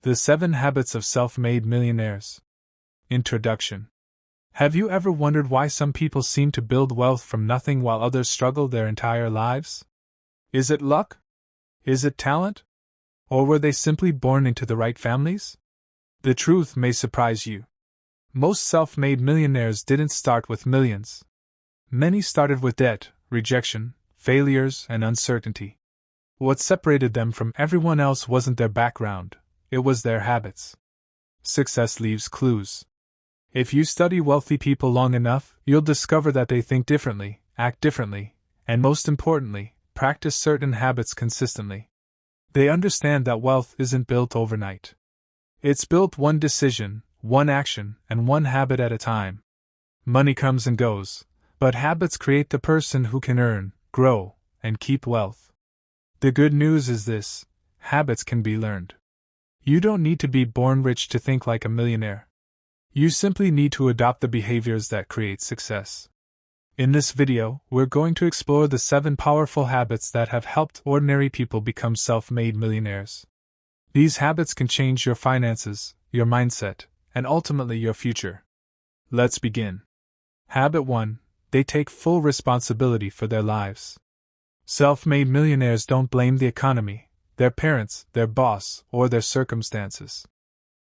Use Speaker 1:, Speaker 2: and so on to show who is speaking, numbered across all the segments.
Speaker 1: The 7 Habits of Self-Made Millionaires. Introduction. Have you ever wondered why some people seem to build wealth from nothing while others struggle their entire lives? Is it luck? Is it talent? Or were they simply born into the right families? The truth may surprise you. Most self-made millionaires didn't start with millions. Many started with debt, rejection, failures, and uncertainty. What separated them from everyone else wasn't their background, it was their habits. Success leaves clues. If you study wealthy people long enough, you'll discover that they think differently, act differently, and most importantly, practice certain habits consistently. They understand that wealth isn't built overnight. It's built one decision, one action, and one habit at a time. Money comes and goes, but habits create the person who can earn, grow, and keep wealth. The good news is this: habits can be learned. You don't need to be born rich to think like a millionaire. You simply need to adopt the behaviors that create success. In this video, we're going to explore the 7 powerful habits that have helped ordinary people become self-made millionaires. These habits can change your finances, your mindset, and ultimately your future. Let's begin. Habit 1. They take full responsibility for their lives. Self-made millionaires don't blame the economy, their parents, their boss, or their circumstances.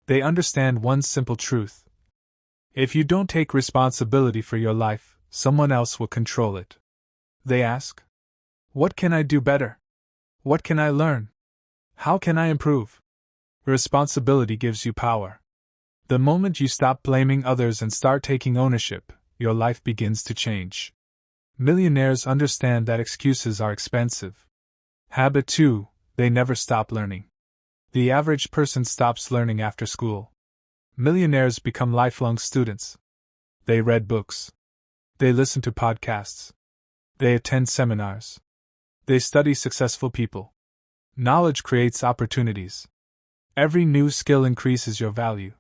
Speaker 1: They understand one simple truth. If you don't take responsibility for your life, someone else will control it. They ask, "What can I do better? What can I learn? How can I improve?" Responsibility gives you power. The moment you stop blaming others and start taking ownership, your life begins to change. Millionaires understand that excuses are expensive. Habit 2. They never stop learning. The average person stops learning after school. Millionaires become lifelong students. They read books. They listen to podcasts. They attend seminars. They study successful people. Knowledge creates opportunities. Every new skill increases your value.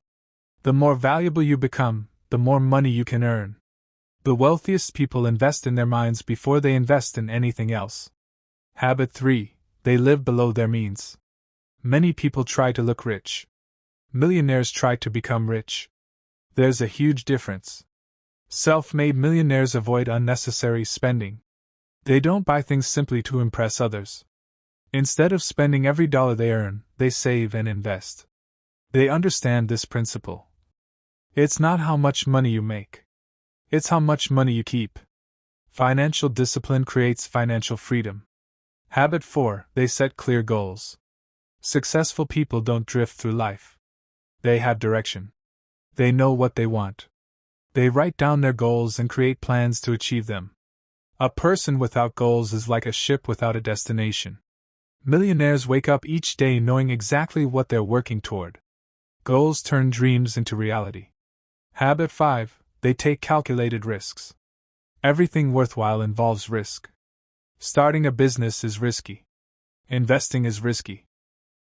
Speaker 1: The more valuable you become, the more money you can earn. The wealthiest people invest in their minds before they invest in anything else. Habit 3. They live below their means. Many people try to look rich. Millionaires try to become rich. There's a huge difference. Self-made millionaires avoid unnecessary spending. They don't buy things simply to impress others. Instead of spending every dollar they earn, they save and invest. They understand this principle. It's not how much money you make. It's how much money you keep. Financial discipline creates financial freedom. Habit 4. They set clear goals. Successful people don't drift through life. They have direction. They know what they want. They write down their goals and create plans to achieve them. A person without goals is like a ship without a destination. Millionaires wake up each day knowing exactly what they're working toward. Goals turn dreams into reality. Habit 5. They take calculated risks. Everything worthwhile involves risk. Starting a business is risky. Investing is risky.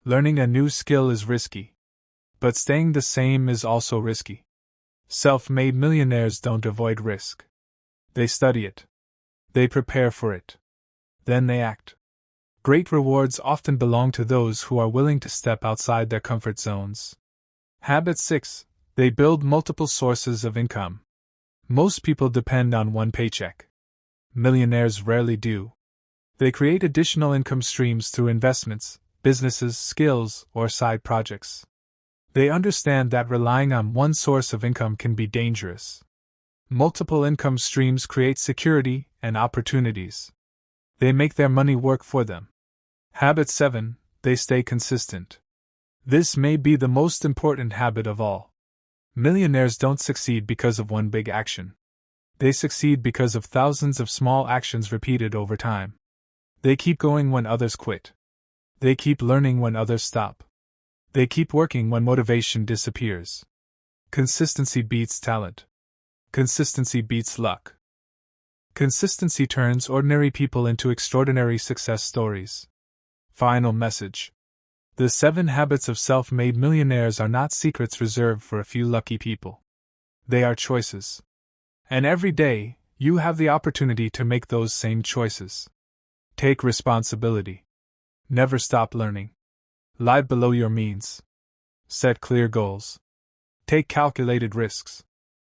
Speaker 1: Learning a new skill is risky. But staying the same is also risky. Self-made millionaires don't avoid risk. They study it. They prepare for it. Then they act. Great rewards often belong to those who are willing to step outside their comfort zones. Habit 6. They build multiple sources of income. Most people depend on one paycheck. Millionaires rarely do. They create additional income streams through investments, businesses, skills, or side projects. They understand that relying on one source of income can be dangerous. Multiple income streams create security and opportunities. They make their money work for them. Habit 7. They stay consistent. This may be the most important habit of all. Millionaires don't succeed because of one big action. They succeed because of thousands of small actions repeated over time. They keep going when others quit. They keep learning when others stop. They keep working when motivation disappears. Consistency beats talent. Consistency beats luck. Consistency turns ordinary people into extraordinary success stories. Final message. The 7 habits of self-made millionaires are not secrets reserved for a few lucky people. They are choices. And every day, you have the opportunity to make those same choices. Take responsibility. Never stop learning. Live below your means. Set clear goals. Take calculated risks.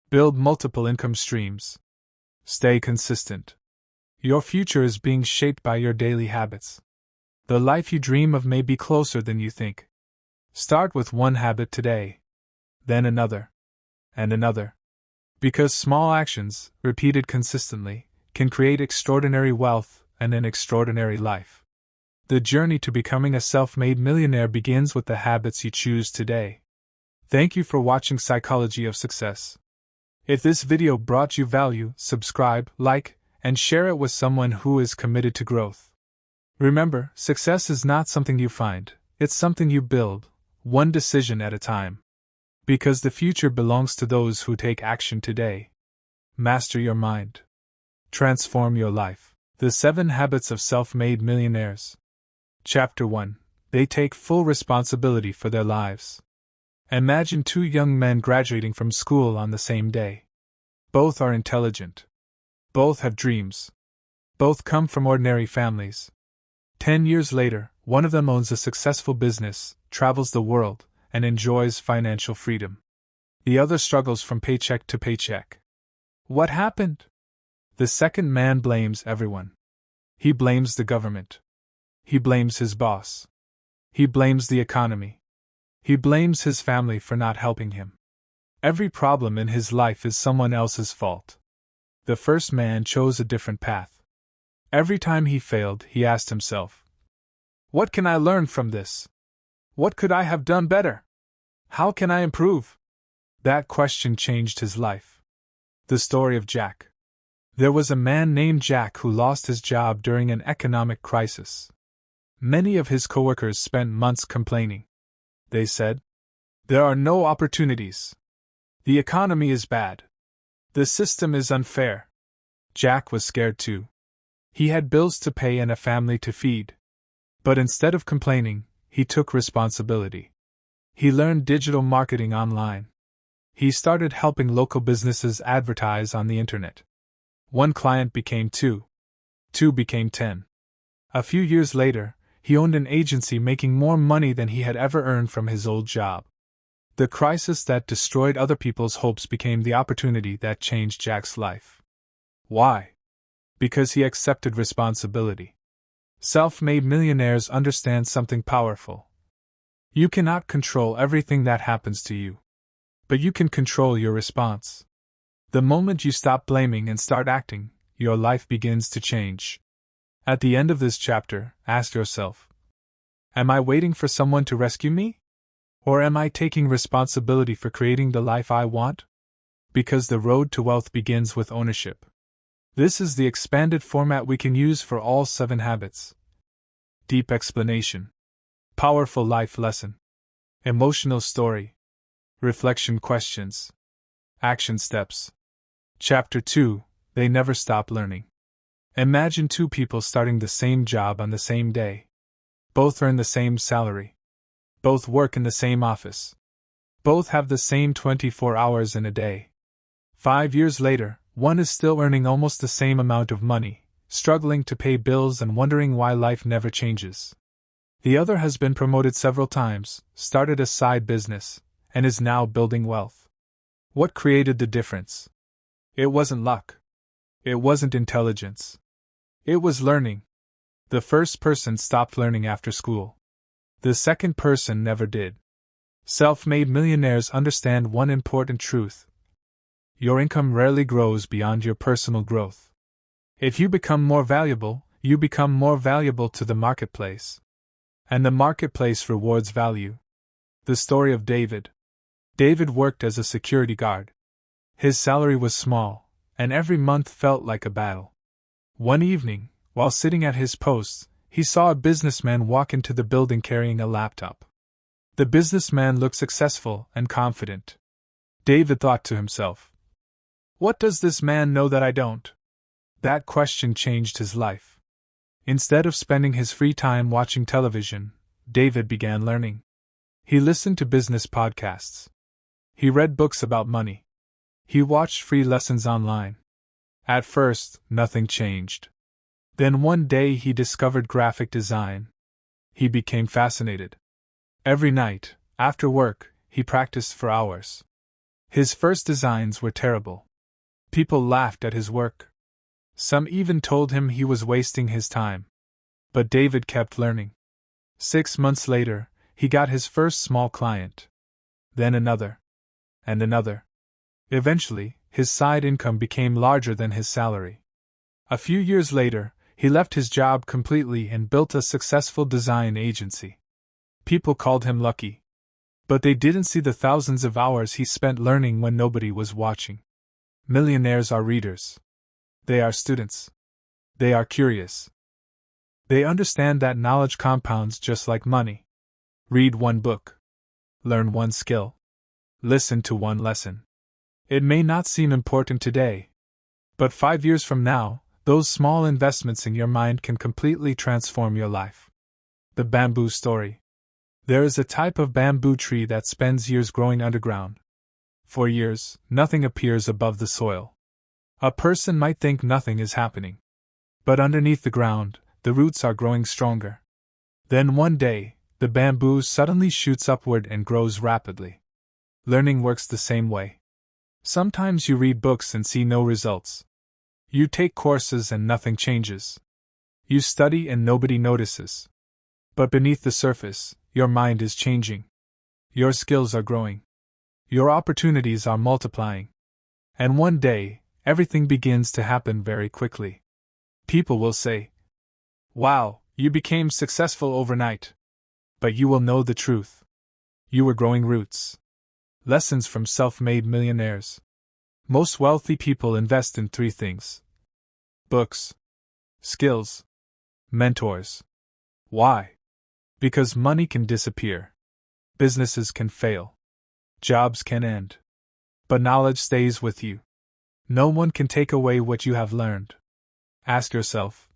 Speaker 1: Build multiple income streams. Stay consistent. Your future is being shaped by your daily habits. The life you dream of may be closer than you think. Start with one habit today, then another, and another. Because small actions, repeated consistently, can create extraordinary wealth and an extraordinary life. The journey to becoming a self-made millionaire begins with the habits you choose today. Thank you for watching Psychology of Success. If this video brought you value, subscribe, like, and share it with someone who is committed to growth. Remember, success is not something you find, it's something you build, one decision at a time. Because the future belongs to those who take action today. Master your mind. Transform your life. The 7 Habits of Self-Made Millionaires. Chapter 1. They take full responsibility for their lives. Imagine 2 young men graduating from school on the same day. Both are intelligent. Both have dreams. Both come from ordinary families. 10 years later, one of them owns a successful business, travels the world, and enjoys financial freedom. The other struggles from paycheck to paycheck. What happened? The second man blames everyone. He blames the government. He blames his boss. He blames the economy. He blames his family for not helping him. Every problem in his life is someone else's fault. The first man chose a different path. Every time he failed, he asked himself, "What can I learn from this? What could I have done better? How can I improve?" That question changed his life. The story of Jack. There was a man named Jack who lost his job during an economic crisis. Many of his coworkers spent months complaining. They said, "There are no opportunities. The economy is bad. The system is unfair." Jack was scared too. He had bills to pay and a family to feed. But instead of complaining, he took responsibility. He learned digital marketing online. He started helping local businesses advertise on the internet. 1 client became 2. 2 became 10. A few years later, he owned an agency making more money than he had ever earned from his old job. The crisis that destroyed other people's hopes became the opportunity that changed Jack's life. Why? Because he accepted responsibility. Self-made millionaires understand something powerful. You cannot control everything that happens to you. But you can control your response. The moment you stop blaming and start acting, your life begins to change. At the end of this chapter, ask yourself, am I waiting for someone to rescue me? Or am I taking responsibility for creating the life I want? Because the road to wealth begins with ownership. This is the expanded format we can use for all 7 habits. Deep explanation. Powerful life lesson. Emotional story. Reflection questions. Action steps. Chapter 2. They never stop learning. Imagine 2 people starting the same job on the same day. Both earn the same salary. Both work in the same office. Both have the same 24 hours in a day. 5 years later, one is still earning almost the same amount of money, struggling to pay bills and wondering why life never changes. The other has been promoted several times, started a side business, and is now building wealth. What created the difference? It wasn't luck. It wasn't intelligence. It was learning. The first person stopped learning after school. The second person never did. Self-made millionaires understand one important truth. Your income rarely grows beyond your personal growth. If you become more valuable, you become more valuable to the marketplace. And the marketplace rewards value. The story of David. David worked as a security guard. His salary was small, and every month felt like a battle. One evening, while sitting at his post, he saw a businessman walk into the building carrying a laptop. The businessman looked successful and confident. David thought to himself, "What does this man know that I don't?" That question changed his life. Instead of spending his free time watching television, David began learning. He listened to business podcasts. He read books about money. He watched free lessons online. At first, nothing changed. Then one day he discovered graphic design. He became fascinated. Every night, After work, he practiced for hours. His first designs were terrible. People laughed at his work. Some even told him he was wasting his time. But David kept learning. 6 months later, he got his first small client. Then another. And another. Eventually, his side income became larger than his salary. A few years later, he left his job completely and built a successful design agency. People called him lucky. But they didn't see the thousands of hours he spent learning when nobody was watching. Millionaires are readers. They are students. They are curious. They understand that knowledge compounds just like money. Read one book. Learn one skill. Listen to one lesson. It may not seem important today, but 5 years from now, those small investments in your mind can completely transform your life. The bamboo story. There is a type of bamboo tree that spends years growing underground. For years, nothing appears above the soil. A person might think nothing is happening. But underneath the ground, the roots are growing stronger. Then one day, the bamboo suddenly shoots upward and grows rapidly. Learning works the same way. Sometimes you read books and see no results. You take courses and nothing changes. You study and nobody notices. But beneath the surface, your mind is changing. Your skills are growing. Your opportunities are multiplying. And one day, everything begins to happen very quickly. People will say, "Wow, you became successful overnight." But you will know the truth. You were growing roots. Lessons from self-made millionaires. Most wealthy people invest in 3 things: books, skills, mentors. Why? Because money can disappear. Businesses can fail. Jobs can end. But knowledge stays with you. No one can take away what you have learned. Ask yourself,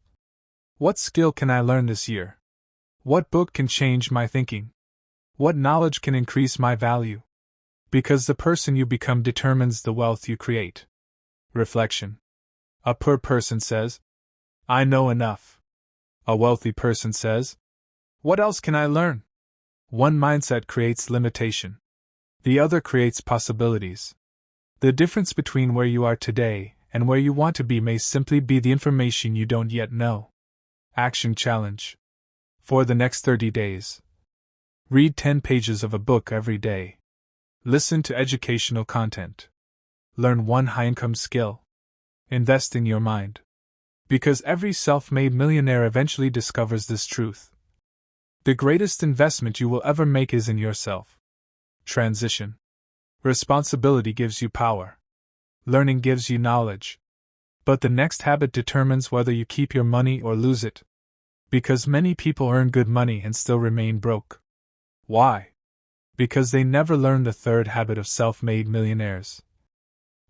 Speaker 1: what skill can I learn this year? What book can change my thinking? What knowledge can increase my value? Because the person you become determines the wealth you create. Reflection. A poor person says, "I know enough." A wealthy person says, "What else can I learn?" One mindset creates limitation. The other creates possibilities. The difference between where you are today and where you want to be may simply be the information you don't yet know. Action challenge. For the next 30 days. Read 10 pages of a book every day. Listen to educational content. Learn one high-income skill. Invest in your mind. Because every self-made millionaire eventually discovers this truth. The greatest investment you will ever make is in yourself. Transition. Responsibility gives you power. Learning gives you knowledge. But the next habit determines whether you keep your money or lose it. Because many people earn good money and still remain broke. Why? Because they never learn the 3rd habit of self-made millionaires.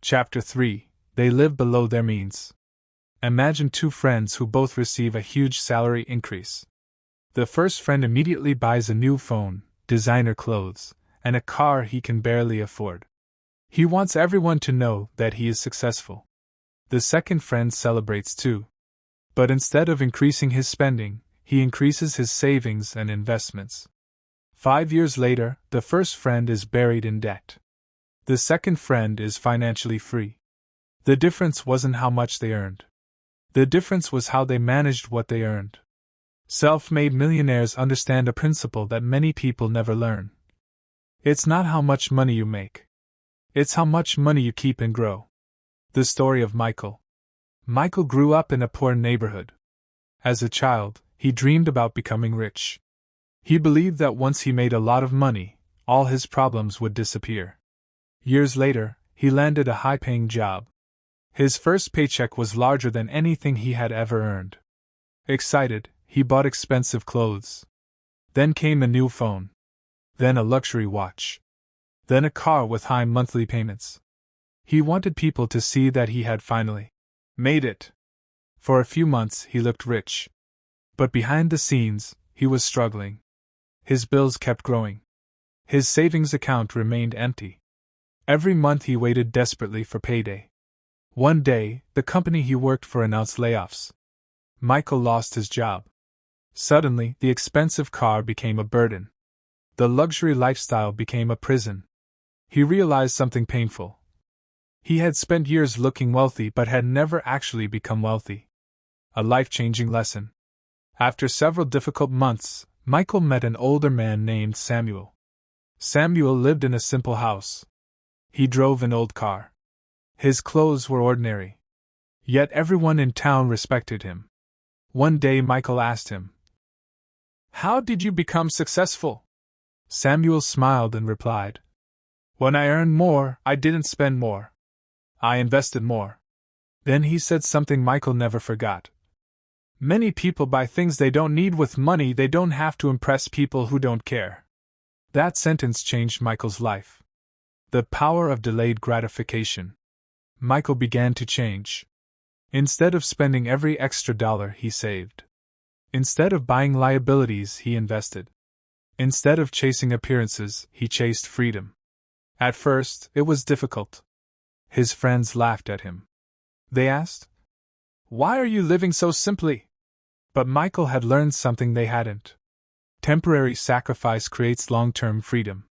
Speaker 1: Chapter 3. They live below their means. Imagine 2 friends who both receive a huge salary increase. The first friend immediately buys a new phone, designer clothes, and a car he can barely afford. He wants everyone to know that he is successful. The second friend celebrates too. But instead of increasing his spending, he increases his savings and investments. 5 years later, the first friend is buried in debt. The second friend is financially free. The difference wasn't how much they earned. The difference was how they managed what they earned. Self-made millionaires understand a principle that many people never learn. It's not how much money you make. It's how much money you keep and grow. The story of Michael. Michael grew up in a poor neighborhood. As a child, he dreamed about becoming rich. He believed that once he made a lot of money, all his problems would disappear. Years later, he landed a high-paying job. His first paycheck was larger than anything he had ever earned. Excited, he bought expensive clothes. Then came a new phone. Then a luxury watch. Then a car with high monthly payments. He wanted people to see that he had finally made it. For a few months he looked rich. But behind the scenes, he was struggling. His bills kept growing. His savings account remained empty. Every month he waited desperately for payday. One day, the company he worked for announced layoffs. Michael lost his job. Suddenly, the expensive car became a burden. The luxury lifestyle became a prison. He realized something painful. He had spent years looking wealthy but had never actually become wealthy. A life-changing lesson. After several difficult months, Michael met an older man named Samuel. Samuel lived in a simple house. He drove an old car. His clothes were ordinary. Yet everyone in town respected him. One day Michael asked him, "How did you become successful?" Samuel smiled and replied, "When I earned more, I didn't spend more. I invested more." Then he said something Michael never forgot. "Many people buy things they don't need with money they don't have to impress people who don't care." That sentence changed Michael's life. The power of delayed gratification. Michael began to change. Instead of spending every extra dollar, he saved. Instead of buying liabilities, he invested. Instead of chasing appearances, he chased freedom. At first, it was difficult. His friends laughed at him. They asked, "Why are you living so simply?" But Michael had learned something they hadn't. Temporary sacrifice creates long-term freedom.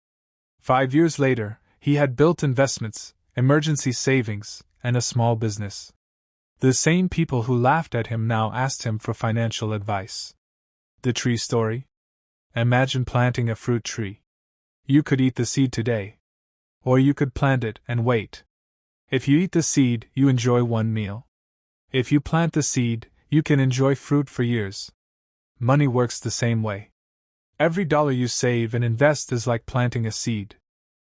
Speaker 1: 5 years later, he had built investments, emergency savings, and a small business. The same people who laughed at him now asked him for financial advice. The tree story? Imagine planting a fruit tree. You could eat the seed today. Or you could plant it and wait. If you eat the seed, you enjoy one meal. If you plant the seed, you can enjoy fruit for years. Money works the same way. Every dollar you save and invest is like planting a seed.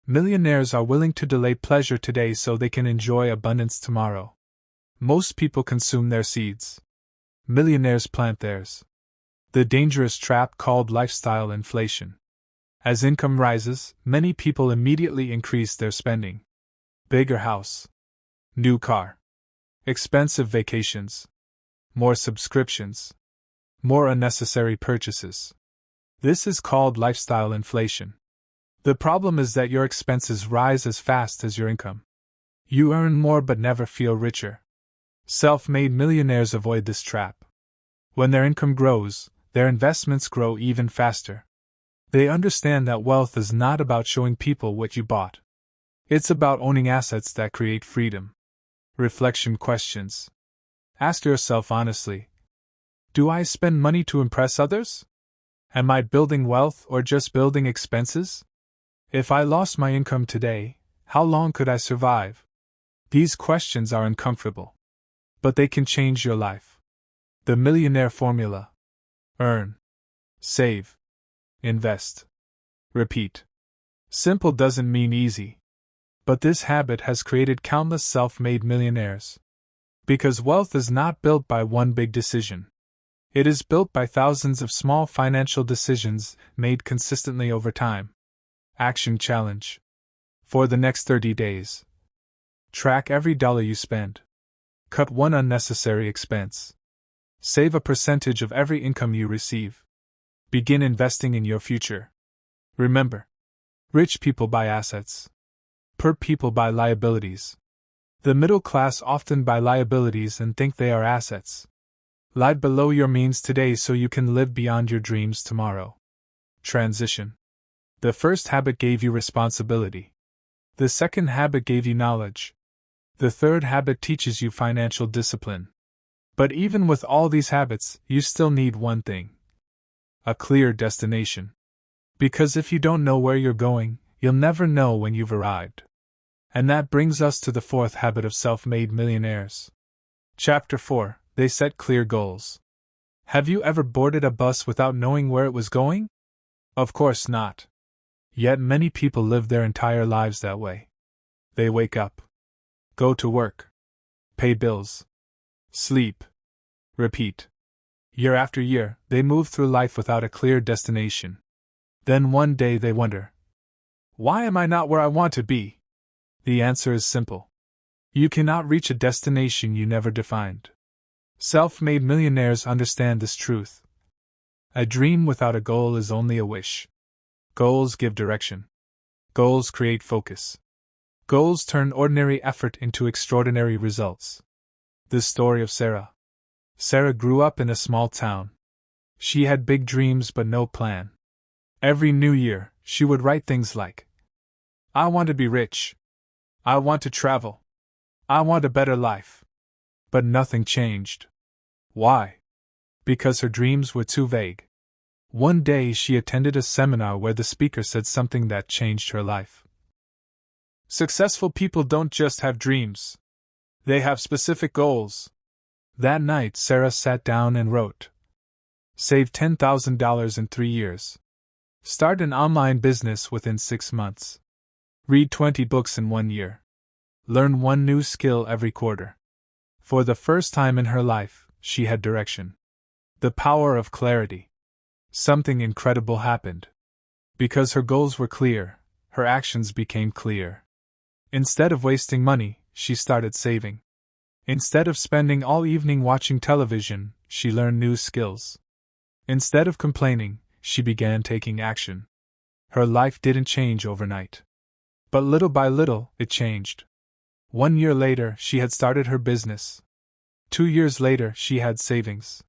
Speaker 1: Millionaires are willing to delay pleasure today so they can enjoy abundance tomorrow. Most people consume their seeds. Millionaires plant theirs. The dangerous trap called lifestyle inflation. As income rises, many people immediately increase their spending. Bigger house. New car. Expensive vacations. More subscriptions. More unnecessary purchases. This is called lifestyle inflation. The problem is that your expenses rise as fast as your income. You earn more but never feel richer. Self-made millionaires avoid this trap. When their income grows, their investments grow even faster. They understand that wealth is not about showing people what you bought. It's about owning assets that create freedom. Reflection questions. Ask yourself honestly, do I spend money to impress others? Am I building wealth or just building expenses? If I lost my income today, how long could I survive? These questions are uncomfortable. But they can change your life. The Millionaire Formula. Earn. Save. Invest. Repeat. Simple doesn't mean easy. But this habit has created countless self-made millionaires. Because wealth is not built by one big decision. It is built by thousands of small financial decisions made consistently over time. Action challenge. For the next 30 days. Track every dollar you spend. Cut one unnecessary expense. Save a percentage of every income you receive. Begin investing in your future. Remember, rich people buy assets. Poor people buy liabilities. The middle class often buy liabilities and think they are assets. Live below your means today so you can live beyond your dreams tomorrow. Transition. The first habit gave you responsibility. The second habit gave you knowledge. The third habit teaches you financial discipline. But even with all these habits, you still need one thing: a clear destination. Because if you don't know where you're going, you'll never know when you've arrived. And that brings us to the fourth habit of self-made millionaires. Chapter 4. They set clear goals. Have you ever boarded a bus without knowing where it was going? Of course not. Yet many people live their entire lives that way. They wake up, go to work, pay bills, sleep, repeat. Year after year, they move through life without a clear destination. Then one day they wonder, why am I not where I want to be? The answer is simple. You cannot reach a destination you never defined. Self-made millionaires understand this truth. A dream without a goal is only a wish. Goals give direction. Goals create focus. Goals turn ordinary effort into extraordinary results. The story of Sarah. Sarah grew up in a small town. She had big dreams but no plan. Every new year, she would write things like, I want to be rich. I want to travel. I want a better life. But nothing changed. Why? Because her dreams were too vague. One day she attended a seminar where the speaker said something that changed her life. Successful people don't just have dreams. They have specific goals. That night, Sarah sat down and wrote, Save $10,000 in 3 years. Start an online business within 6 months. Read 20 books in 1 year. Learn one new skill every quarter. For the first time in her life, she had direction. The power of clarity. Something incredible happened. Because her goals were clear, her actions became clear. Instead of wasting money, she started saving. Instead of spending all evening watching television, she learned new skills. Instead of complaining, she began taking action. Her life didn't change overnight. But little by little, it changed. 1 year later, she had started her business. 2 years later, she had savings.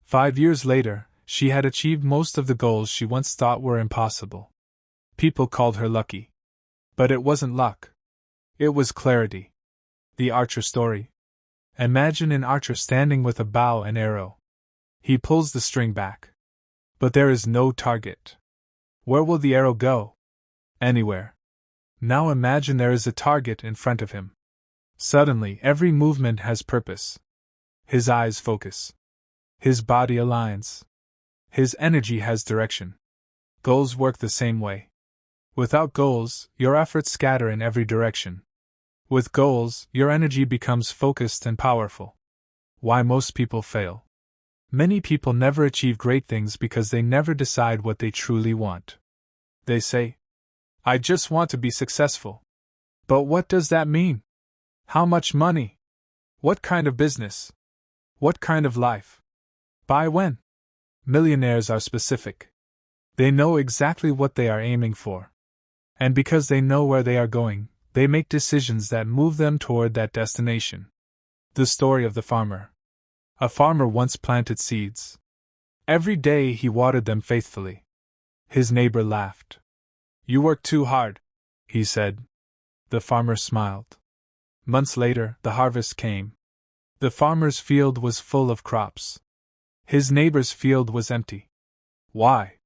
Speaker 1: 5 years later, she had achieved most of the goals she once thought were impossible. People called her lucky. But it wasn't luck. It was clarity. The archer story. Imagine an archer standing with a bow and arrow. He pulls the string back. But there is no target. Where will the arrow go? Anywhere. Now imagine there is a target in front of him. Suddenly, every movement has purpose. His eyes focus. His body aligns. His energy has direction. Goals work the same way. Without goals, your efforts scatter in every direction. With goals, your energy becomes focused and powerful. Why most people fail. Many people never achieve great things because they never decide what they truly want. They say, I just want to be successful. But what does that mean? How much money? What kind of business? What kind of life? By when? Millionaires are specific. They know exactly what they are aiming for. And because they know where they are going, they make decisions that move them toward that destination. The story of the farmer. A farmer once planted seeds. Every day he watered them faithfully. His neighbor laughed. You work too hard, he said. The farmer smiled. Months later, the harvest came. The farmer's field was full of crops. His neighbor's field was empty. Why?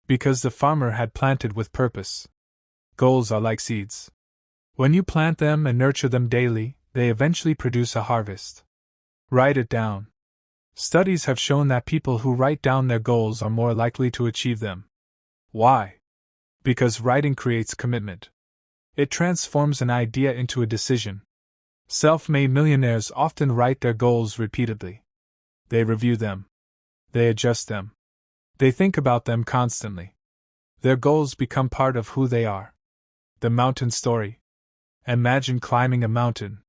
Speaker 1: Because the farmer had planted with purpose. Goals are like seeds. When you plant them and nurture them daily, they eventually produce a harvest. Write it down. Studies have shown that people who write down their goals are more likely to achieve them. Why? Because writing creates commitment. It transforms an idea into a decision. Self-made millionaires often write their goals repeatedly. They review them. They adjust them. They think about them constantly. Their goals become part of who they are. The mountain story. Imagine climbing a mountain.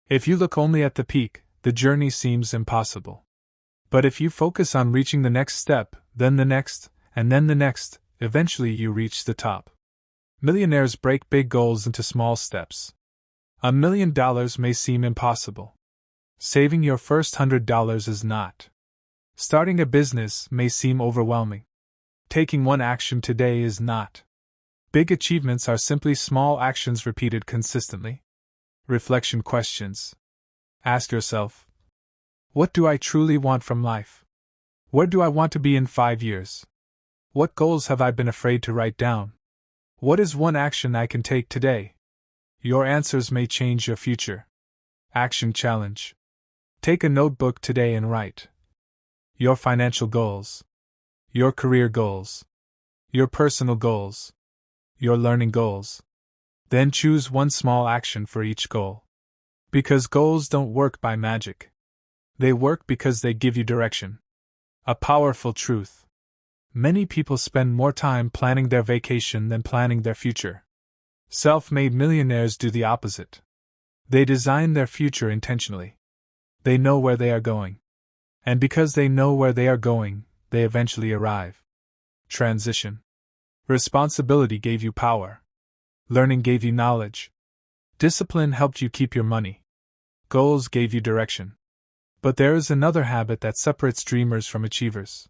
Speaker 1: If you look only at the peak, the journey seems impossible. But if you focus on reaching the next step, then the next, and then the next, eventually you reach the top. Millionaires break big goals into small steps. $1 million may seem impossible. Saving your first $100 is not. Starting a business may seem overwhelming. Taking one action today is not. Big achievements are simply small actions repeated consistently. Reflection questions. Ask yourself, what do I truly want from life? Where do I want to be in 5 years? What goals have I been afraid to write down? What is one action I can take today? Your answers may change your future. Action challenge. Take a notebook today and write your financial goals, your career goals, your personal goals, your learning goals. Then choose one small action for each goal. Because goals don't work by magic. They work because they give you direction. A powerful truth. Many people spend more time planning their vacation than planning their future. Self-made millionaires do the opposite. They design their future intentionally. They know where they are going. And because they know where they are going, they eventually arrive. Transition. Responsibility gave you power. Learning gave you knowledge. Discipline helped you keep your money. Goals gave you direction. But there is another habit that separates dreamers from achievers.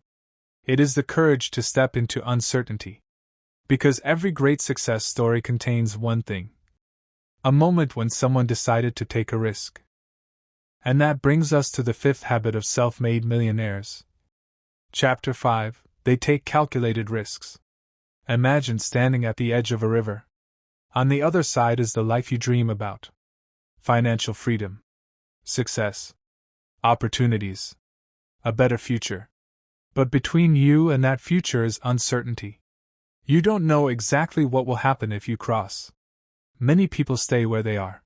Speaker 1: It is the courage to step into uncertainty. Because every great success story contains one thing: a moment when someone decided to take a risk. And that brings us to the fifth habit of self-made millionaires. Chapter 5: They take calculated risks. Imagine standing at the edge of a river. On the other side is the life you dream about: financial freedom, success, opportunities, a better future. But between you and that future is uncertainty. You don't know exactly what will happen if you cross. Many people stay where they are.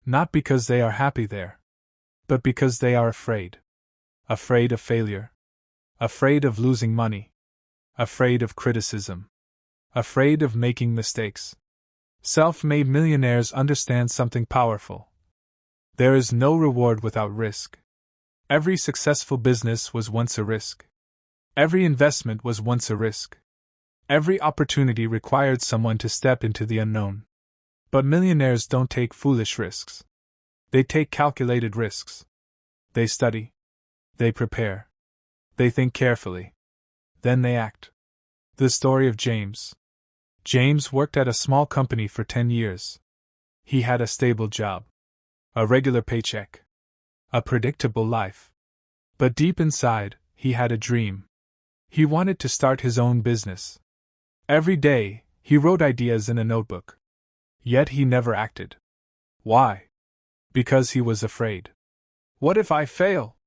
Speaker 1: Not because they are happy there, but because they are afraid. Afraid of failure. Afraid of losing money. Afraid of criticism. Afraid of making mistakes. Self-made millionaires understand something powerful. There is no reward without risk. Every successful business was once a risk. Every investment was once a risk. Every opportunity required someone to step into the unknown. But millionaires don't take foolish risks. They take calculated risks. They study. They prepare. They think carefully. Then they act. The story of James. James worked at a small company for 10 years. He had a stable job, a regular paycheck, a predictable life. But deep inside, he had a dream. He wanted to start his own business. Every day, he wrote ideas in a notebook. Yet he never acted. Why? Because he was afraid. What if I fail?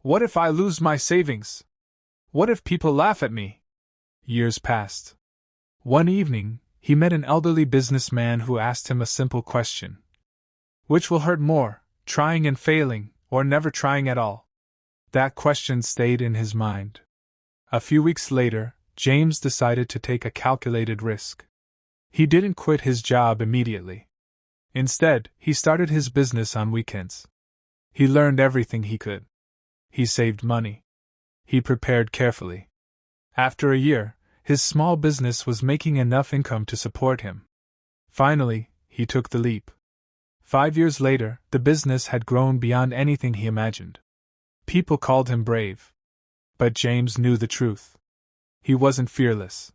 Speaker 1: What if I lose my savings? What if people laugh at me? Years passed. One evening, he met an elderly businessman who asked him a simple question. Which will hurt more, trying and failing, or never trying at all? That question stayed in his mind. A few weeks later, James decided to take a calculated risk. He didn't quit his job immediately. Instead, he started his business on weekends. He learned everything he could. He saved money. He prepared carefully. After a year, his small business was making enough income to support him. Finally, he took the leap. 5 years later, the business had grown beyond anything he imagined. People called him brave. But James knew the truth. He wasn't fearless.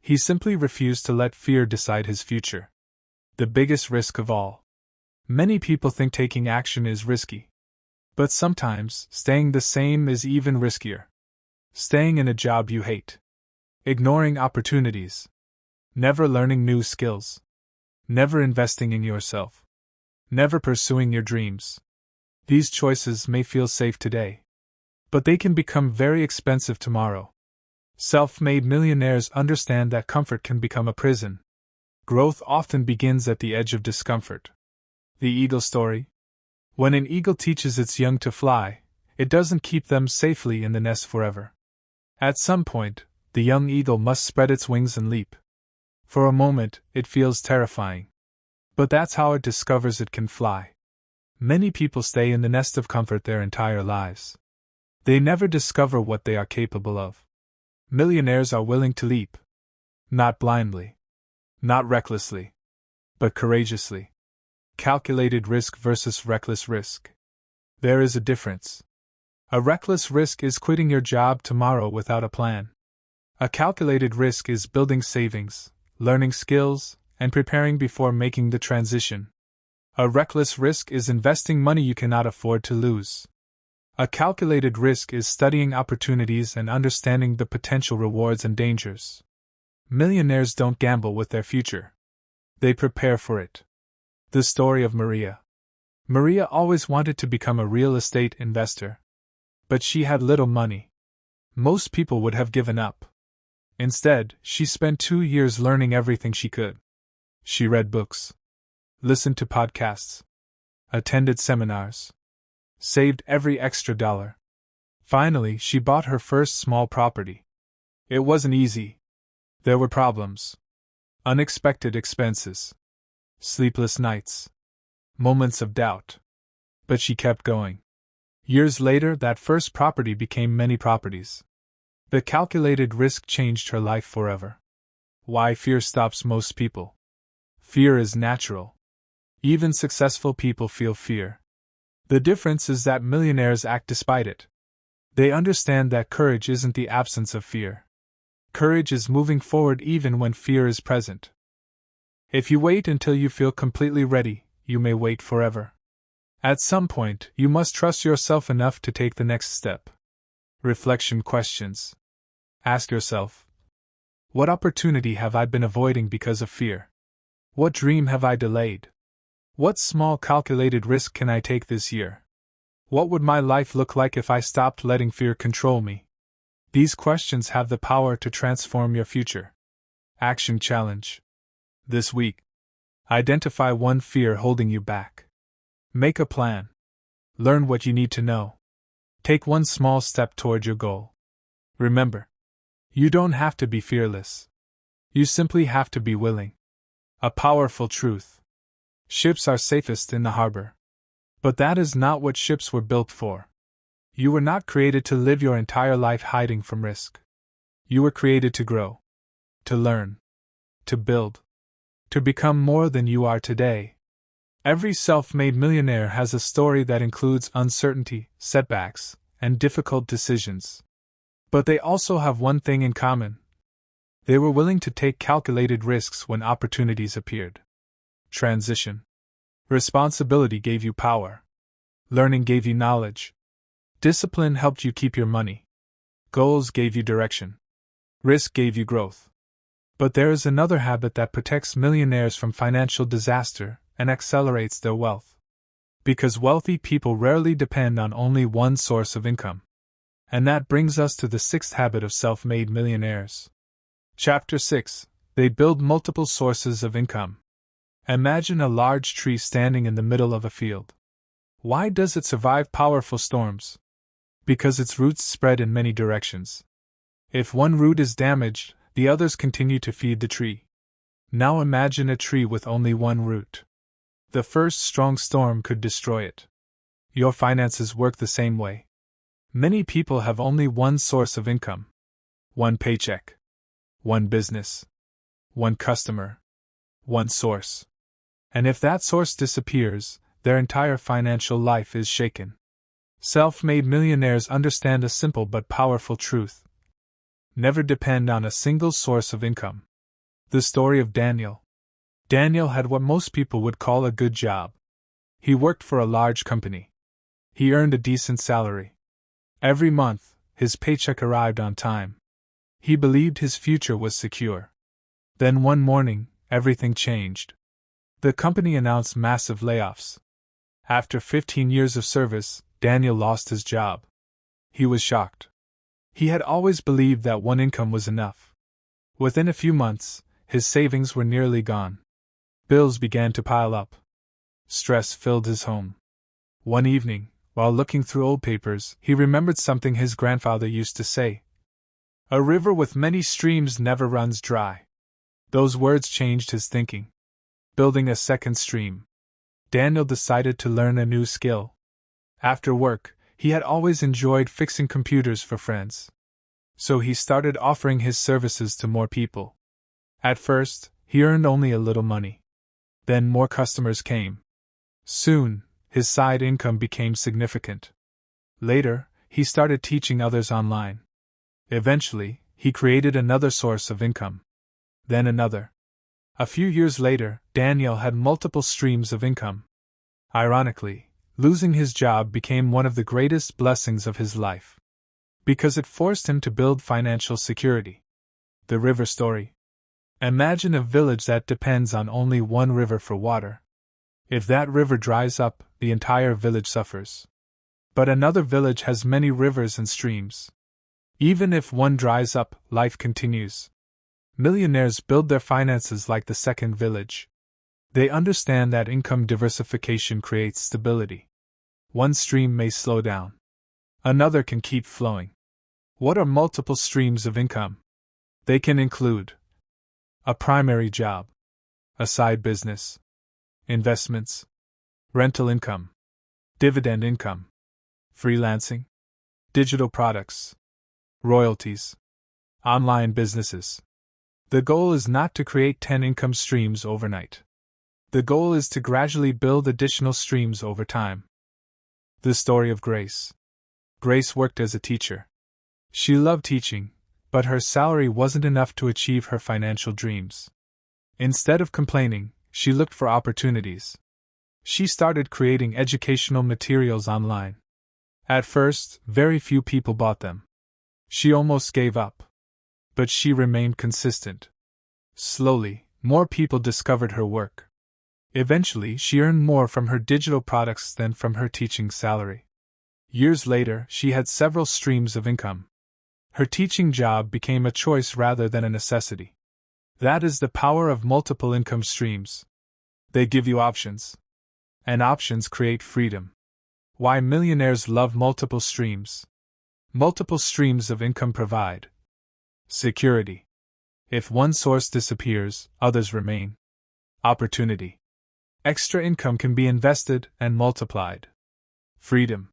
Speaker 1: He simply refused to let fear decide his future. The biggest risk of all. Many people think taking action is risky. But sometimes, staying the same is even riskier. Staying in a job you hate. Ignoring opportunities. Never learning new skills. Never investing in yourself. Never pursuing your dreams. These choices may feel safe today, but they can become very expensive tomorrow. Self-made millionaires understand that comfort can become a prison. Growth often begins at the edge of discomfort. The eagle story. When an eagle teaches its young to fly, it doesn't keep them safely in the nest forever. At some point, the young eagle must spread its wings and leap. For a moment, it feels terrifying. But that's how it discovers it can fly. Many people stay in the nest of comfort their entire lives. They never discover what they are capable of. Millionaires are willing to leap. Not blindly. Not recklessly. But courageously. Calculated risk versus reckless risk. There is a difference. A reckless risk is quitting your job tomorrow without a plan. A calculated risk is building savings, learning skills, and preparing before making the transition. A reckless risk is investing money you cannot afford to lose. A calculated risk is studying opportunities and understanding the potential rewards and dangers. Millionaires don't gamble with their future. They prepare for it. The story of Maria. Maria always wanted to become a real estate investor. But she had little money. Most people would have given up. Instead, she spent 2 years learning everything she could. She read books, listened to podcasts, attended seminars, saved every extra dollar. Finally, she bought her first small property. It wasn't easy. There were problems, unexpected expenses, sleepless nights, moments of doubt. But she kept going. Years later, that first property became many properties. The calculated risk changed her life forever. Why fear stops most people? Fear is natural. Even successful people feel fear. The difference is that millionaires act despite it. They understand that courage isn't the absence of fear. Courage is moving forward even when fear is present. If you wait until you feel completely ready, you may wait forever. At some point, you must trust yourself enough to take the next step. Reflection questions. Ask yourself, what opportunity have I been avoiding because of fear? What dream have I delayed? What small calculated risk can I take this year? What would my life look like if I stopped letting fear control me? These questions have the power to transform your future. Action challenge. This week, identify one fear holding you back. Make a plan. Learn what you need to know. Take one small step toward your goal. Remember, you don't have to be fearless. You simply have to be willing. A powerful truth. Ships are safest in the harbor. But that is not what ships were built for. You were not created to live your entire life hiding from risk. You were created to grow, to learn, to build, to become more than you are today. Every self-made millionaire has a story that includes uncertainty, setbacks, and difficult decisions. But they also have one thing in common. They were willing to take calculated risks when opportunities appeared. Transition. Responsibility gave you power. Learning gave you knowledge. Discipline helped you keep your money. Goals gave you direction. Risk gave you growth. But there is another habit that protects millionaires from financial disaster and accelerates their wealth. Because wealthy people rarely depend on only one source of income. And that brings us to the sixth habit of self-made millionaires. Chapter 6. They build multiple sources of income. Imagine a large tree standing in the middle of a field. Why does it survive powerful storms? Because its roots spread in many directions. If one root is damaged, the others continue to feed the tree. Now imagine a tree with only one root. The first strong storm could destroy it. Your finances work the same way. Many people have only one source of income. One paycheck. One business. One customer. One source. And if that source disappears, their entire financial life is shaken. Self-made millionaires understand a simple but powerful truth. Never depend on a single source of income. The story of Daniel. Daniel had what most people would call a good job. He worked for a large company. He earned a decent salary. Every month, his paycheck arrived on time. He believed his future was secure. Then one morning, everything changed. The company announced massive layoffs. After 15 years of service, Daniel lost his job. He was shocked. He had always believed that one income was enough. Within a few months, his savings were nearly gone. Bills began to pile up. Stress filled his home. One evening, while looking through old papers, he remembered something his grandfather used to say. A river with many streams never runs dry. Those words changed his thinking. Building a second stream. Daniel decided to learn a new skill. After work, he had always enjoyed fixing computers for friends. So he started offering his services to more people. At first, he earned only a little money. Then more customers came. Soon, his side income became significant. Later, he started teaching others online. Eventually, he created another source of income. Then another. A few years later, Daniel had multiple streams of income. Ironically, losing his job became one of the greatest blessings of his life. Because it forced him to build financial security. The river story. Imagine a village that depends on only one river for water. If that river dries up, the entire village suffers. But another village has many rivers and streams. Even if one dries up, life continues. Millionaires build their finances like the second village. They understand that income diversification creates stability. One stream may slow down. Another can keep flowing. What are multiple streams of income? They can include a primary job, a side business, investments, rental income, dividend income, freelancing, digital products, royalties, online businesses. The goal is not to create 10 income streams overnight. The goal is to gradually build additional streams over time. The story of grace. Grace worked as a teacher. She loved teaching, but her salary wasn't enough to achieve her financial dreams. Instead of complaining, she looked for opportunities. She started creating educational materials online. At first, very few people bought them. She almost gave up. But she remained consistent. Slowly, more people discovered her work. Eventually, she earned more from her digital products than from her teaching salary. Years later, she had several streams of income. Her teaching job became a choice rather than a necessity. That is the power of multiple income streams. They give you options. And options create freedom. Why millionaires love multiple streams. Multiple streams of income provide security. If one source disappears, others remain. Opportunity. Extra income can be invested and multiplied. Freedom.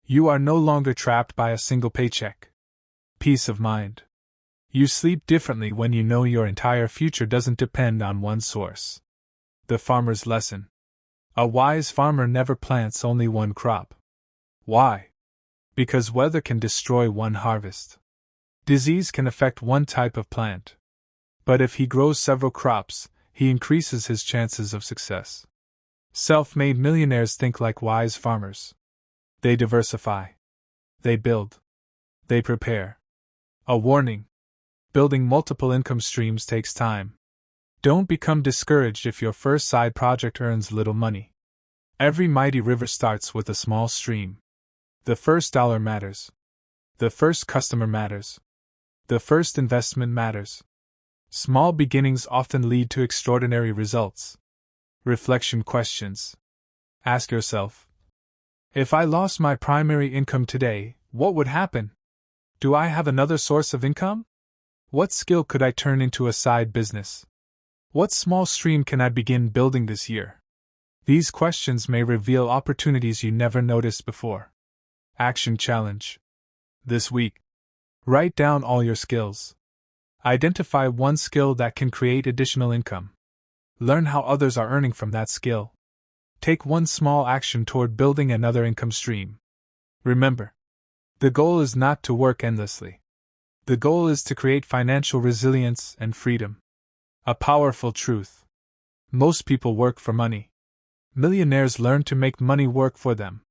Speaker 1: You are no longer trapped by a single paycheck. Peace of mind. You sleep differently when you know your entire future doesn't depend on one source. The farmer's lesson. A wise farmer never plants only one crop. Why? Because weather can destroy one harvest. Disease can affect one type of plant. But if he grows several crops, he increases his chances of success. Self-made millionaires think like wise farmers. They diversify. They build. They prepare. A warning. Building multiple income streams takes time. Don't become discouraged if your first side project earns little money. Every mighty river starts with a small stream. The first dollar matters. The first customer matters. The first investment matters. Small beginnings often lead to extraordinary results. Reflection questions. Ask yourself, if I lost my primary income today, what would happen? Do I have another source of income? What skill could I turn into a side business? What small stream can I begin building this year? These questions may reveal opportunities you never noticed before. Action challenge. This week, write down all your skills. Identify one skill that can create additional income. Learn how others are earning from that skill. Take one small action toward building another income stream. Remember, the goal is not to work endlessly. The goal is to create financial resilience and freedom. A powerful truth. Most people work for money. Millionaires learn to make money work for them.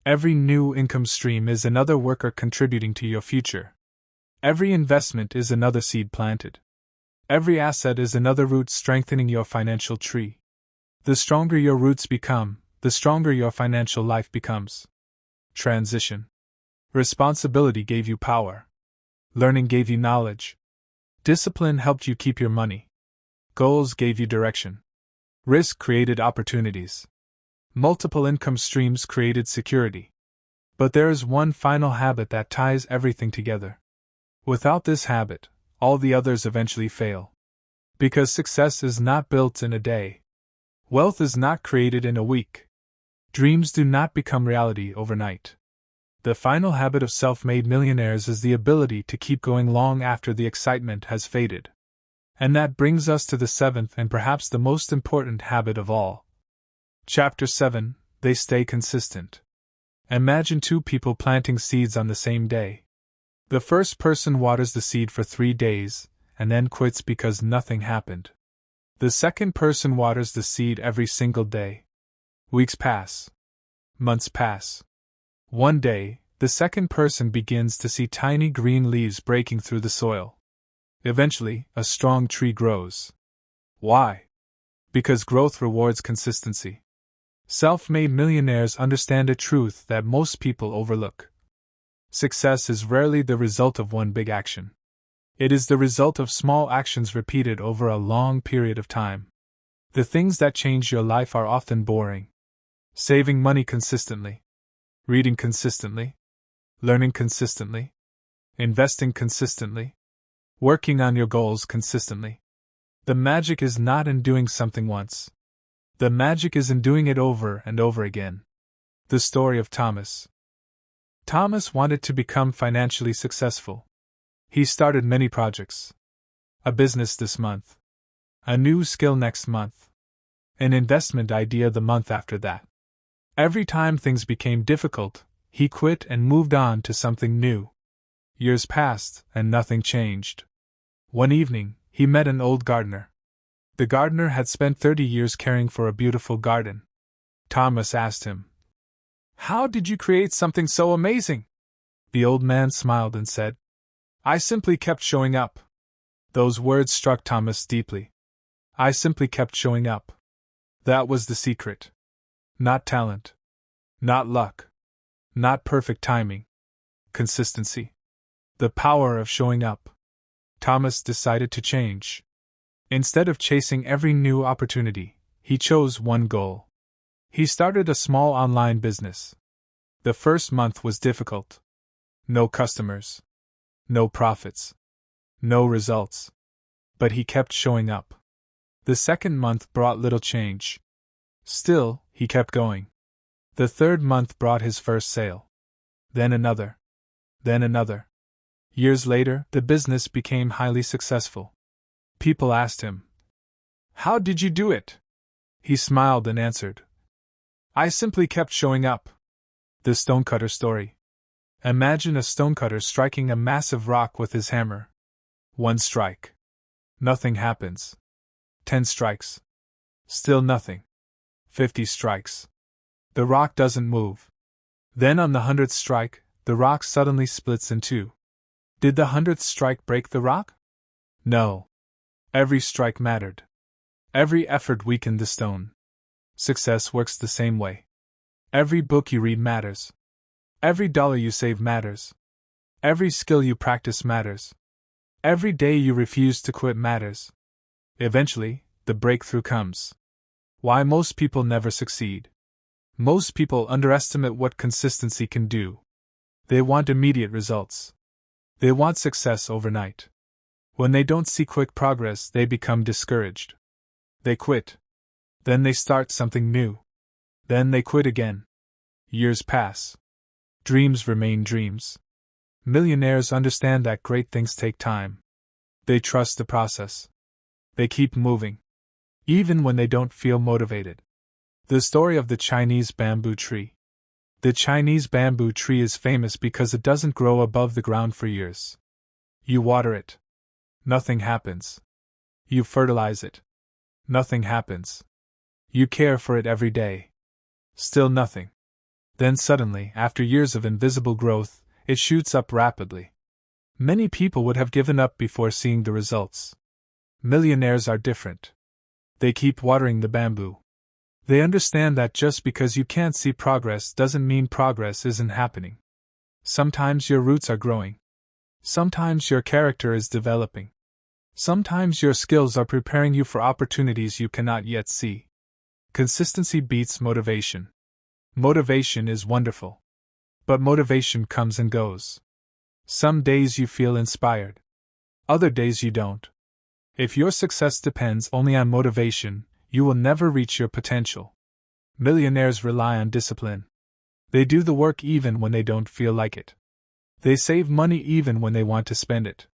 Speaker 1: Every new income stream is another worker contributing to your future. Every investment is another seed planted. Every asset is another root strengthening your financial tree. The stronger your roots become, the stronger your financial life becomes. Transition. Responsibility gave you power. Learning gave you knowledge. Discipline helped you keep your money. Goals gave you direction. Risk created opportunities. Multiple income streams created security. But there is one final habit that ties everything together. Without this habit, all the others eventually fail. Because success is not built in a day. Wealth is not created in a week. Dreams do not become reality overnight. The final habit of self-made millionaires is the ability to keep going long after the excitement has faded. And that brings us to the seventh and perhaps the most important habit of all. Chapter 7, They Stay Consistent. Imagine two people planting seeds on the same day. The first person waters the seed for 3 days, and then quits because nothing happened. The second person waters the seed every single day. Weeks pass. Months pass. One day, the second person begins to see tiny green leaves breaking through the soil. Eventually, a strong tree grows. Why? Because growth rewards consistency. Self-made millionaires understand a truth that most people overlook. Success is rarely the result of one big action. It is the result of small actions repeated over a long period of time. The things that change your life are often boring. Saving money consistently. Reading consistently. Learning consistently. Investing consistently. Working on your goals consistently. The magic is not in doing something once. The magic is in doing it over and over again. The story of Thomas. Thomas wanted to become financially successful. He started many projects. A business this month. A new skill next month. An investment idea the month after that. Every time things became difficult, He quit and moved on to something new. Years passed, and nothing changed. One evening, he met an old gardener. The gardener had spent 30 years caring for a beautiful garden. Thomas asked him, "How did you create something so amazing?" The old man smiled and said, "I simply kept showing up." Those words struck Thomas deeply. I simply kept showing up. That was the secret. Not talent. Not luck. Not perfect timing. Consistency. The power of showing up. Thomas decided to change. Instead of chasing every new opportunity, he chose one goal. He started a small online business. The first month was difficult. No customers. No profits. No results. But he kept showing up. The second month brought little change. Still, he kept going. The third month brought his first sale. Then another. Then another. Years later, the business became highly successful. People asked him, "How did you do it?" He smiled and answered, "I simply kept showing up." The stonecutter story. Imagine a stonecutter striking a massive rock with his hammer. 1 strike. Nothing happens. 10 strikes. Still nothing. 50 strikes. The rock doesn't move. Then on the 100th strike, the rock suddenly splits in two. Did the 100th strike break the rock? No. Every strike mattered. Every effort weakened the stone. Success works the same way. Every book you read matters. Every dollar you save matters. Every skill you practice matters. Every day you refuse to quit matters. Eventually, the breakthrough comes. Why most people never succeed. Most people underestimate what consistency can do. They want immediate results. They want success overnight. When they don't see quick progress, they become discouraged. They quit. Then they start something new. Then they quit again. Years pass. Dreams remain dreams. Millionaires understand that great things take time. They trust the process. They keep moving, even when they don't feel motivated. The story of the Chinese bamboo tree. The Chinese bamboo tree is famous because it doesn't grow above the ground for years. You water it. Nothing happens. You fertilize it. Nothing happens. You care for it every day. Still nothing. Then suddenly, after years of invisible growth, it shoots up rapidly. Many people would have given up before seeing the results. Millionaires are different. They keep watering the bamboo. They understand that just because you can't see progress doesn't mean progress isn't happening. Sometimes your roots are growing. Sometimes your character is developing. Sometimes your skills are preparing you for opportunities you cannot yet see. Consistency beats motivation. Motivation is wonderful. But motivation comes and goes. Some days you feel inspired. Other days you don't. If your success depends only on motivation, you will never reach your potential. Millionaires rely on discipline. They do the work even when they don't feel like it. They save money even when they want to spend it.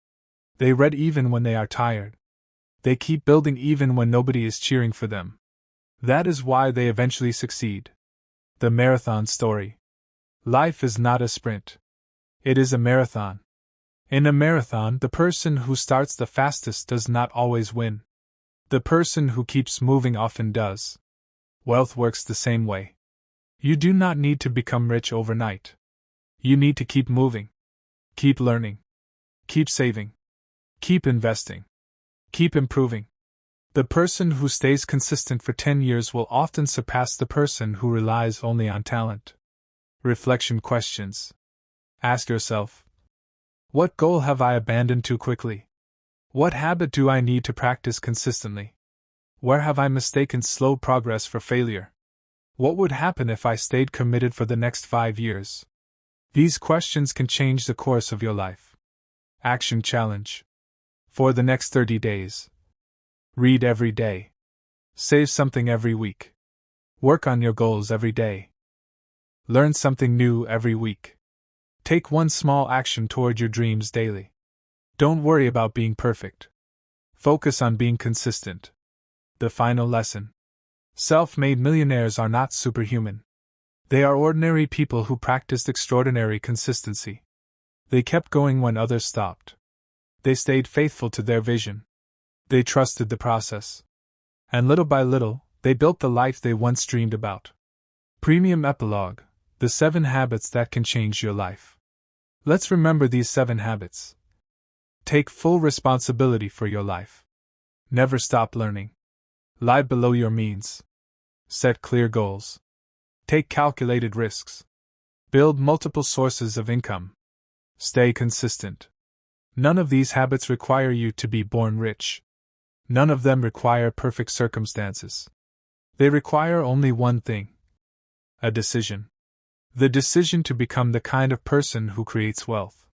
Speaker 1: They read even when they are tired. They keep building even when nobody is cheering for them. That is why they eventually succeed. The marathon story. Life is not a sprint. It is a marathon. In a marathon, the person who starts the fastest does not always win. The person who keeps moving often does. Wealth works the same way. You do not need to become rich overnight. You need to keep moving. Keep learning. Keep saving. Keep investing. Keep improving. The person who stays consistent for 10 years will often surpass the person who relies only on talent. Reflection questions. Ask yourself, what goal have I abandoned too quickly? What habit do I need to practice consistently? Where have I mistaken slow progress for failure? What would happen if I stayed committed for the next 5 years? These questions can change the course of your life. Action challenge. For the next 30 days. Read every day. Save something every week. Work on your goals every day. Learn something new every week. Take one small action toward your dreams daily. Don't worry about being perfect. Focus on being consistent. The final lesson. Self-made millionaires are not superhuman. They are ordinary people who practiced extraordinary consistency. They kept going when others stopped. They stayed faithful to their vision. They trusted the process. And little by little, they built the life they once dreamed about. Premium Epilogue: The 7 Habits That Can Change Your Life. Let's remember these 7 habits. Take full responsibility for your life. Never stop learning. Live below your means. Set clear goals. Take calculated risks. Build multiple sources of income. Stay consistent. None of these habits require you to be born rich. None of them require perfect circumstances. They require only one thing: a decision. The decision to become the kind of person who creates wealth.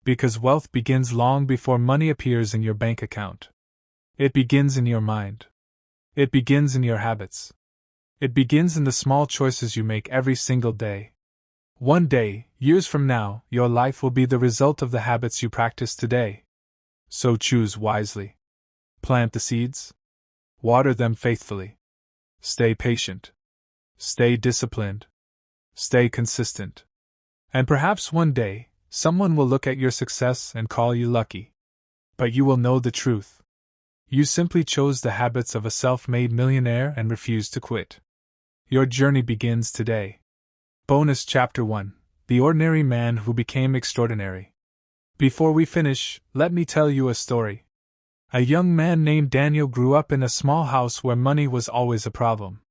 Speaker 1: Because wealth begins long before money appears in your bank account. It begins in your mind. It begins in your habits. It begins in the small choices you make every single day. One day, years from now, your life will be the result of the habits you practice today. So choose wisely. Plant the seeds. Water them faithfully. Stay patient. Stay disciplined. Stay consistent. And perhaps one day, someone will look at your success and call you lucky. But you will know the truth. You simply chose the habits of a self-made millionaire and refused to quit. Your journey begins today. Bonus Chapter 1: The Ordinary Man Who Became Extraordinary. Before we finish, let me tell you a story. A young man named Daniel grew up in a small house where money was always a problem.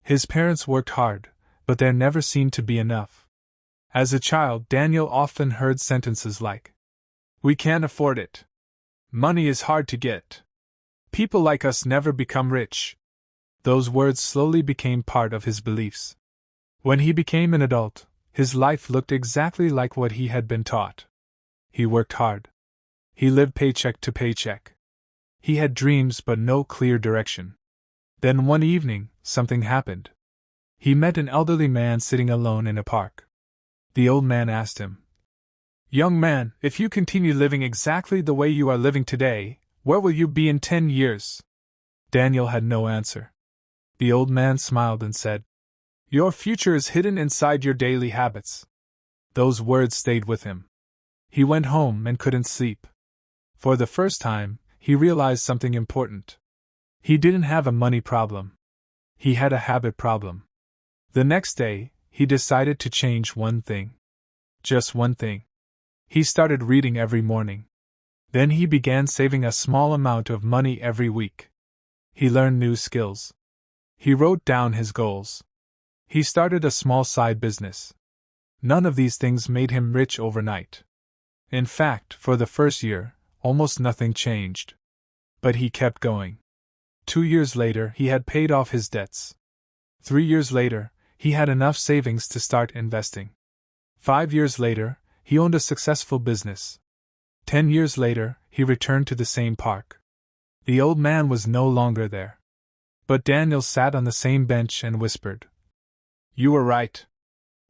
Speaker 1: His parents worked hard, but there never seemed to be enough. As a child, Daniel often heard sentences like, "We can't afford it. Money is hard to get. People like us never become rich." Those words slowly became part of his beliefs. When he became an adult, his life looked exactly like what he had been taught. He worked hard. He lived paycheck to paycheck. He had dreams but no clear direction. Then one evening, something happened. He met an elderly man sitting alone in a park. The old man asked him, "Young man, if you continue living exactly the way you are living today, where will you be in 10 years? Daniel had no answer. The old man smiled and said, "Your future is hidden inside your daily habits." Those words stayed with him. He went home and couldn't sleep. For the first time, he realized something important. He didn't have a money problem. He had a habit problem. The next day, he decided to change one thing. Just one thing. He started reading every morning. Then he began saving a small amount of money every week. He learned new skills. He wrote down his goals. He started a small side business. None of these things made him rich overnight. In fact, for the first year, almost nothing changed. But he kept going. 2 years later, he had paid off his debts. 3 years later, he had enough savings to start investing. 5 years later, he owned a successful business. 10 years later, he returned to the same park. The old man was no longer there. But Daniel sat on the same bench and whispered, "You were right.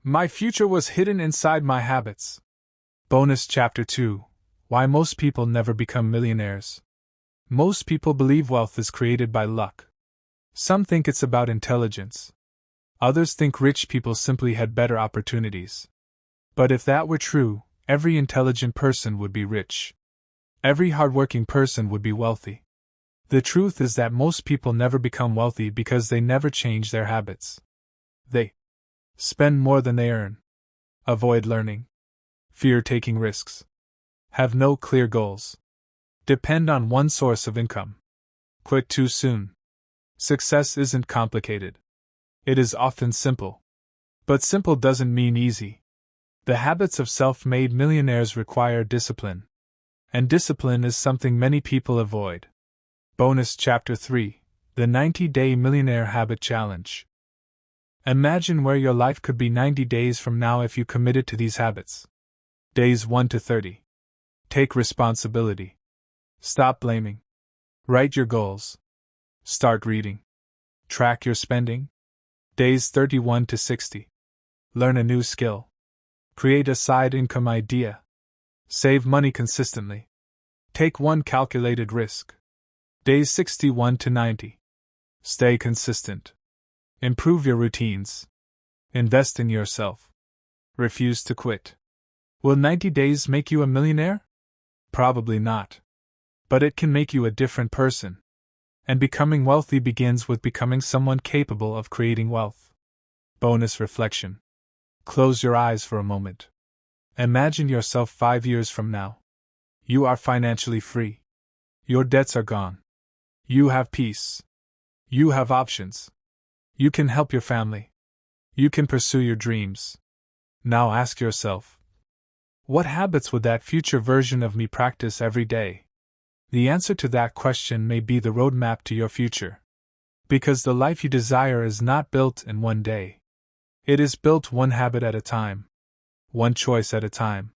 Speaker 1: My future was hidden inside my habits." Bonus Chapter 2: Why Most People Never Become Millionaires. Most people believe wealth is created by luck. Some think it's about intelligence. Others think rich people simply had better opportunities. But if that were true, every intelligent person would be rich. Every hardworking person would be wealthy. The truth is that most people never become wealthy because they never change their habits. They spend more than they earn, avoid learning, fear taking risks, have no clear goals, depend on one source of income, quit too soon. Success isn't complicated. It is often simple. But simple doesn't mean easy. The habits of self-made millionaires require discipline. And discipline is something many people avoid. Bonus Chapter 3: The 90-Day Millionaire Habit Challenge. Imagine where your life could be 90 days from now if you committed to these habits. Days 1 to 30. Take responsibility. Stop blaming. Write your goals. Start reading. Track your spending. Days 31 to 60. Learn a new skill. Create a side income idea. Save money consistently. Take one calculated risk. Days 61 to 90. Stay consistent. Improve your routines. Invest in yourself. Refuse to quit. Will 90 days make you a millionaire? Probably not. But it can make you a different person. And becoming wealthy begins with becoming someone capable of creating wealth. Bonus reflection. Close your eyes for a moment. Imagine yourself 5 years from now. You are financially free. Your debts are gone. You have peace. You have options. You can help your family. You can pursue your dreams. Now ask yourself, what habits would that future version of me practice every day? The answer to that question may be the roadmap to your future. Because the life you desire is not built in one day. It is built one habit at a time. One choice at a time.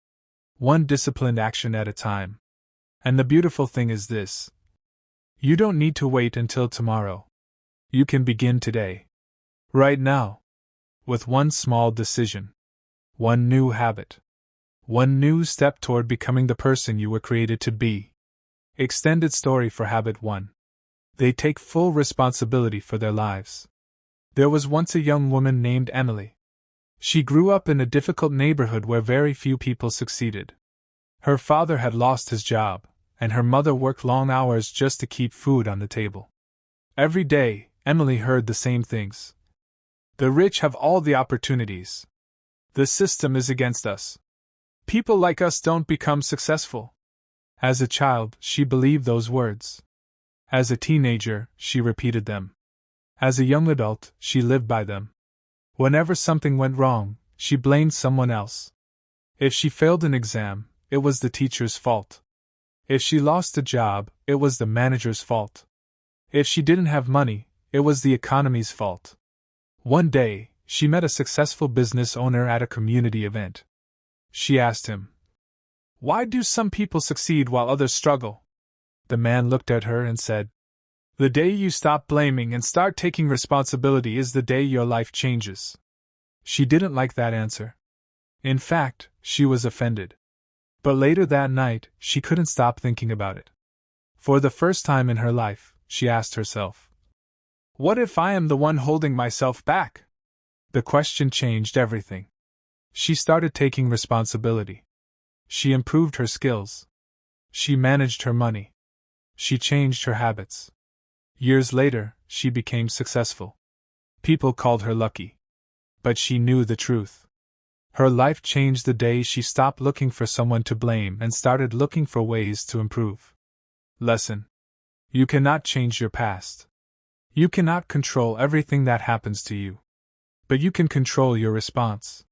Speaker 1: One disciplined action at a time. And the beautiful thing is this. You don't need to wait until tomorrow. You can begin today. Right now. With one small decision. One new habit. One new step toward becoming the person you were created to be. Extended story for Habit 1. They take full responsibility for their lives. There was once a young woman named Emily. She grew up in a difficult neighborhood where very few people succeeded. Her father had lost his job, and her mother worked long hours just to keep food on the table. Every day, Emily heard the same things. The rich have all the opportunities. The system is against us. People like us don't become successful. As a child, she believed those words. As a teenager, she repeated them. As a young adult, she lived by them. Whenever something went wrong, she blamed someone else. If she failed an exam, it was the teacher's fault. If she lost a job, it was the manager's fault. If she didn't have money, it was the economy's fault. One day, she met a successful business owner at a community event. She asked him, "Why do some people succeed while others struggle?" The man looked at her and said, "The day you stop blaming and start taking responsibility is the day your life changes." She didn't like that answer. In fact, she was offended. But later that night, she couldn't stop thinking about it. For the first time in her life, she asked herself, "What if I am the one holding myself back?" The question changed everything. She started taking responsibility. She improved her skills. She managed her money. She changed her habits. Years later, she became successful. People called her lucky. But she knew the truth. Her life changed the day she stopped looking for someone to blame and started looking for ways to improve. Lesson. You cannot change your past. You cannot control everything that happens to you. But you can control your response.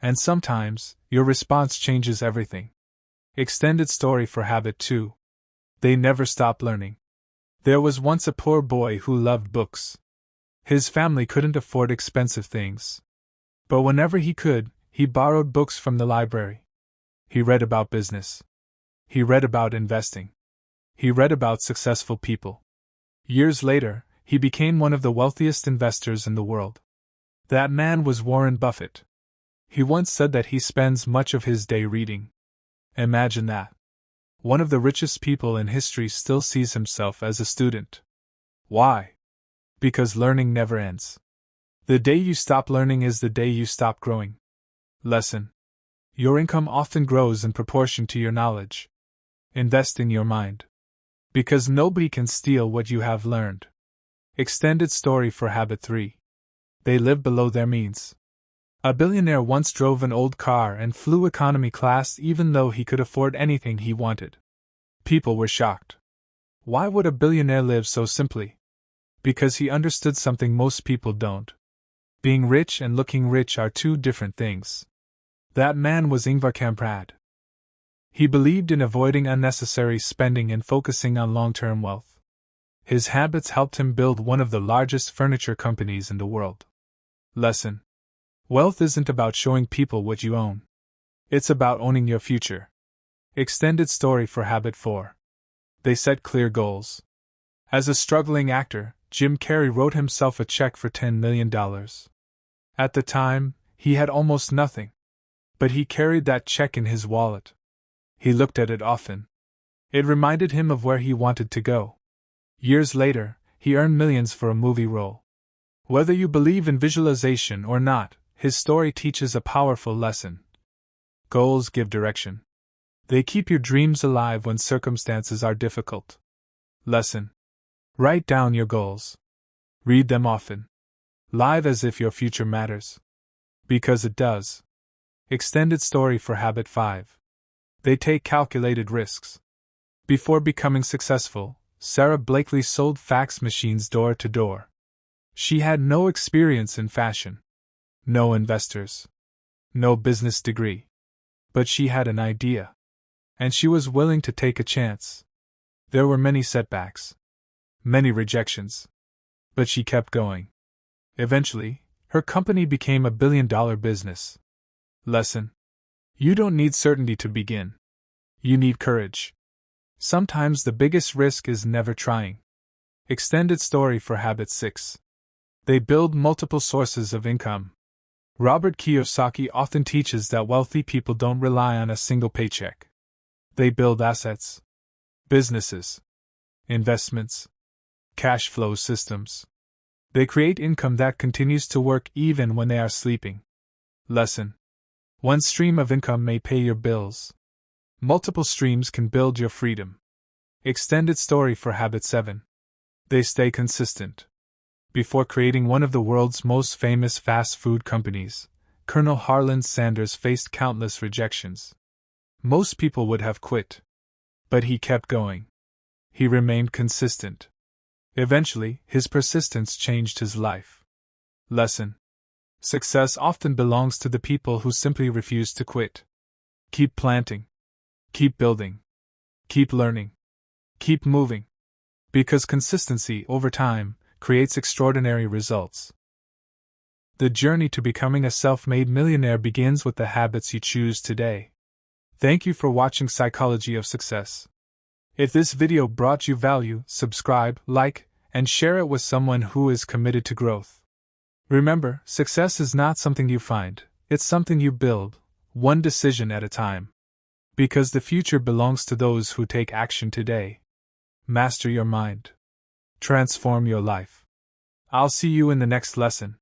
Speaker 1: And sometimes, your response changes everything. Extended story for Habit 2. They never stop learning. There was once a poor boy who loved books. His family couldn't afford expensive things. But whenever he could, he borrowed books from the library. He read about business. He read about investing. He read about successful people. Years later, he became one of the wealthiest investors in the world. That man was Warren Buffett. He once said that he spends much of his day reading. Imagine that. One of the richest people in history still sees himself as a student. Why? Because learning never ends. The day you stop learning is the day you stop growing. Lesson. Your income often grows in proportion to your knowledge. Invest in your mind. Because nobody can steal what you have learned. Extended story for Habit 3. They live below their means. A billionaire once drove an old car and flew economy class even though he could afford anything he wanted. People were shocked. Why would a billionaire live so simply? Because he understood something most people don't. Being rich and looking rich are two different things. That man was Ingvar Kamprad. He believed in avoiding unnecessary spending and focusing on long-term wealth. His habits helped him build one of the largest furniture companies in the world. Lesson. Wealth isn't about showing people what you own. It's about owning your future. Extended story for Habit 4. They set clear goals. As a struggling actor, Jim Carrey wrote himself a check for $10 million. At the time, he had almost nothing. But he carried that check in his wallet. He looked at it often. It reminded him of where he wanted to go. Years later, he earned millions for a movie role. Whether you believe in visualization or not, His story teaches a powerful lesson. Goals give direction. They keep your dreams alive when circumstances are difficult. Lesson. Write down your goals. Read them often. Live as if your future matters. Because it does. Extended story for habit 5. They take calculated risks. Before becoming successful, Sarah Blakely sold fax machines door to door. She had no experience in fashion. No investors. No business degree. But she had an idea. And she was willing to take a chance. There were many setbacks. Many rejections. But she kept going. Eventually, her company became a billion-dollar business. Lesson. You don't need certainty to begin. You need courage. Sometimes the biggest risk is never trying. Extended story for habit 6. They build multiple sources of income. Robert Kiyosaki often teaches that wealthy people don't rely on a single paycheck. They build assets, businesses, investments, cash flow systems. They create income that continues to work even when they are sleeping. Lesson. One stream of income may pay your bills. Multiple streams can build your freedom. Extended story for habit 7. They stay consistent. Before creating one of the world's most famous fast food companies, Colonel Harlan Sanders faced countless rejections. Most people would have quit. But he kept going. He remained consistent. Eventually, his persistence changed his life. Lesson. Success often belongs to the people who simply refuse to quit. Keep planting. Keep building. Keep learning. Keep moving. Because consistency, over time, creates extraordinary results. The journey to becoming a self-made millionaire begins with the habits you choose today. Thank you for watching Psychology of Success. If this video brought you value, subscribe, like, and share it with someone who is committed to growth. Remember, success is not something you find, it's something you build, one decision at a time. Because the future belongs to those who take action today. Master your mind. Transform your life. I'll see you in the next lesson.